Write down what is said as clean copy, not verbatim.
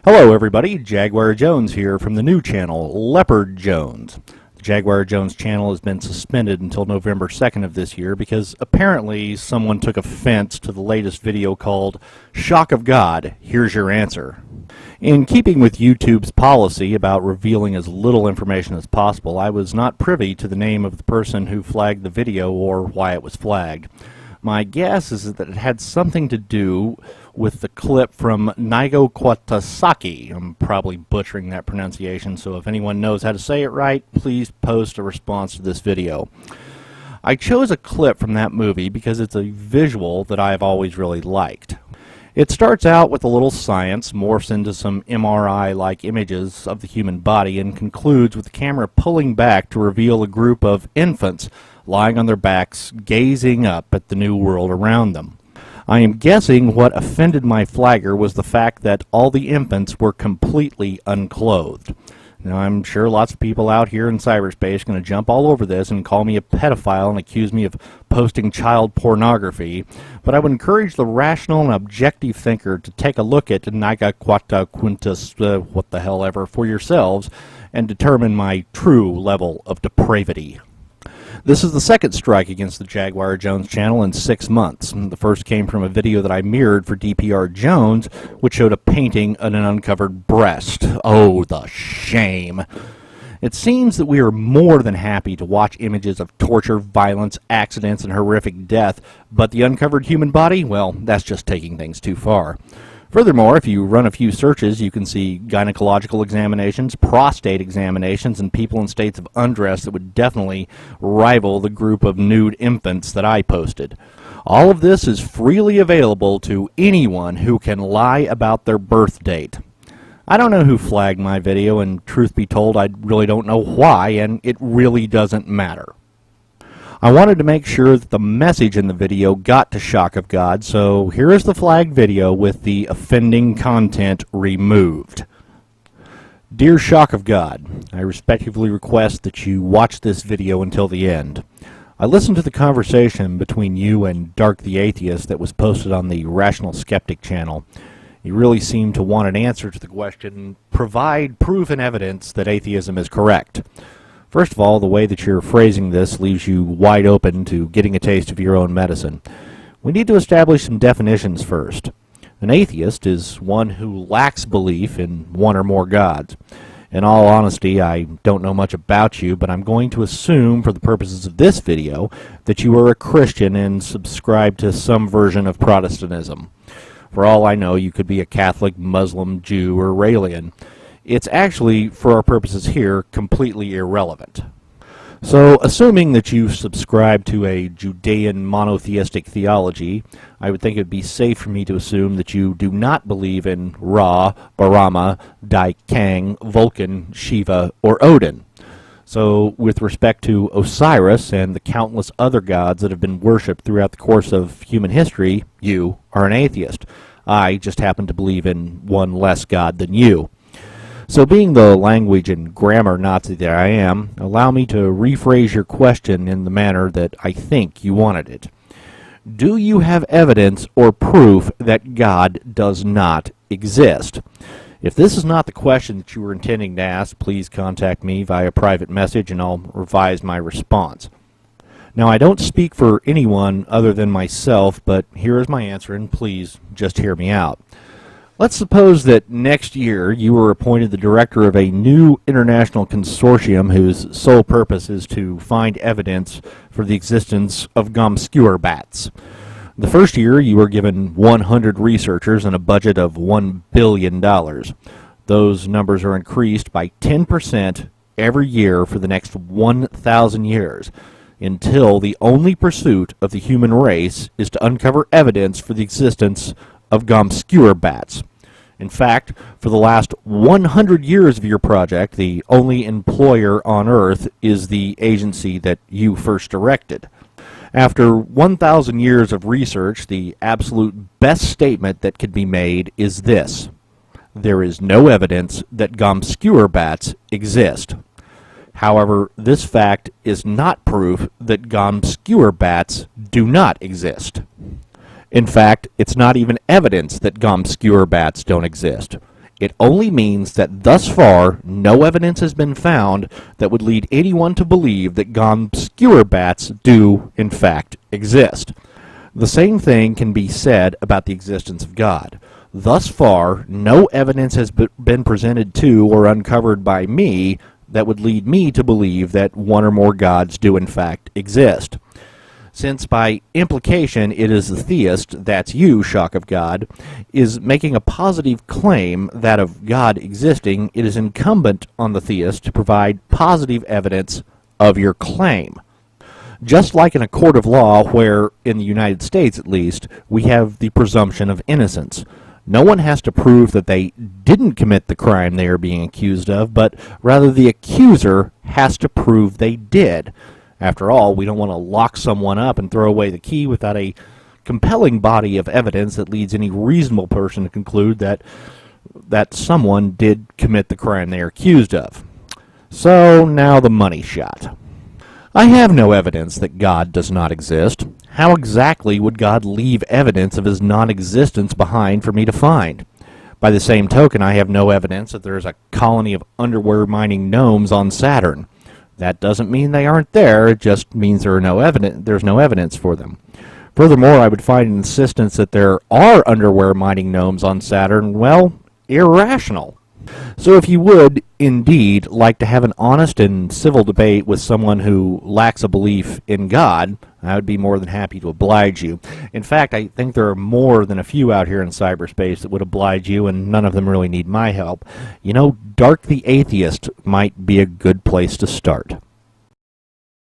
Hello everybody, Jaguar Jones here from the new channel, Leopard Jones. The Jaguar Jones channel has been suspended until November 2nd of this year because apparently someone took offense to the latest video called Shock of God, Here's Your Answer. In keeping with YouTube's policy about revealing as little information as possible, I was not privy to the name of the person who flagged the video or why it was flagged. My guess is that it had something to do with the clip from Naigo Kwatasaki. I'm probably butchering that pronunciation, so if anyone knows how to say it right, please post a response to this video. I chose a clip from that movie because it's a visual that I've always really liked. It starts out with a little science, morphs into some MRI-like images of the human body, and concludes with the camera pulling back to reveal a group of infants lying on their backs, gazing up at the new world around them. I am guessing what offended my flagger was the fact that all the infants were completely unclothed. Now, I'm sure lots of people out here in cyberspace are going to jump all over this and call me a pedophile and accuse me of posting child pornography, but I would encourage the rational and objective thinker to take a look at Naiga Quata Quintus, what the hell ever, for yourselves and determine my true level of depravity. This is the second strike against the Jaguar Jones channel in 6 months. The first came from a video that I mirrored for DPR Jones, which showed a painting of an uncovered breast. Oh, the shame. It seems that we are more than happy to watch images of torture, violence, accidents, and horrific death, but the uncovered human body, well, that's just taking things too far. Furthermore, if you run a few searches, you can see gynecological examinations, prostate examinations, and people in states of undress that would definitely rival the group of nude infants that I posted. All of this is freely available to anyone who can lie about their birth date. I don't know who flagged my video, and truth be told, I really don't know why, and it really doesn't matter. I wanted to make sure that the message in the video got to Shock of God, so here is the flagged video with the offending content removed. Dear Shock of God, I respectfully request that you watch this video until the end. I listened to the conversation between you and Dark the Atheist that was posted on the Rational Skeptic channel. You really seem to want an answer to the question, provide proof and evidence that atheism is correct. First of all, the way that you're phrasing this leaves you wide open to getting a taste of your own medicine. We need to establish some definitions first. An atheist is one who lacks belief in one or more gods. In all honesty, I don't know much about you, but I'm going to assume for the purposes of this video that you are a Christian and subscribe to some version of Protestantism. For all I know, you could be a Catholic, Muslim, Jew, or Raelian. It's actually, for our purposes here, completely irrelevant. So, assuming that you subscribe to a Judean monotheistic theology, I would think it would be safe for me to assume that you do not believe in Ra, Brahma, Dai Kang, Vulcan, Shiva, or Odin. So, with respect to Osiris and the countless other gods that have been worshipped throughout the course of human history, you are an atheist. I just happen to believe in one less god than you. So being the language and grammar Nazi that I am, allow me to rephrase your question in the manner that I think you wanted it. Do you have evidence or proof that God does not exist? If this is not the question that you were intending to ask, please contact me via private message and I'll revise my response. Now, I don't speak for anyone other than myself, but here is my answer, and please just hear me out. Let's suppose that next year you were appointed the director of a new international consortium whose sole purpose is to find evidence for the existence of gomscure bats. The first year you were given 100 researchers and a budget of $1 billion. Those numbers are increased by 10% every year for the next 1,000 years, until the only pursuit of the human race is to uncover evidence for the existence of gomscure bats. In fact, for the last 100 years of your project, the only employer on Earth is the agency that you first directed. After 1,000 years of research, the absolute best statement that could be made is this: there is no evidence that gomscure bats exist. However, this fact is not proof that gomscure bats do not exist. In fact, it's not even evidence that gomscure bats don't exist. It only means that thus far no evidence has been found that would lead anyone to believe that obscure bats do, in fact, exist. The same thing can be said about the existence of God. Thus far, no evidence has been presented to or uncovered by me that would lead me to believe that one or more gods do, in fact, exist. Since by implication it is the theist, that's you, Shock of God, is making a positive claim that of God existing, it is incumbent on the theist to provide positive evidence of your claim. Just like in a court of law where, in the United States at least, we have the presumption of innocence. No one has to prove that they didn't commit the crime they are being accused of, but rather the accuser has to prove they did. After all, we don't want to lock someone up and throw away the key without a compelling body of evidence that leads any reasonable person to conclude that someone did commit the crime they are accused of. So, now the money shot. I have no evidence that God does not exist. How exactly would God leave evidence of his non-existence behind for me to find? By the same token, I have no evidence that there is a colony of underwear-mining gnomes on Saturn. That doesn't mean they aren't there, it just means there's no evidence for them. Furthermore, I would find an insistence that there are underwear-mining gnomes on Saturn, well, irrational. So if you would, indeed, like to have an honest and civil debate with someone who lacks a belief in God, I would be more than happy to oblige you. In fact, I think there are more than a few out here in cyberspace that would oblige you, and none of them really need my help. You know, Dark the Atheist might be a good place to start.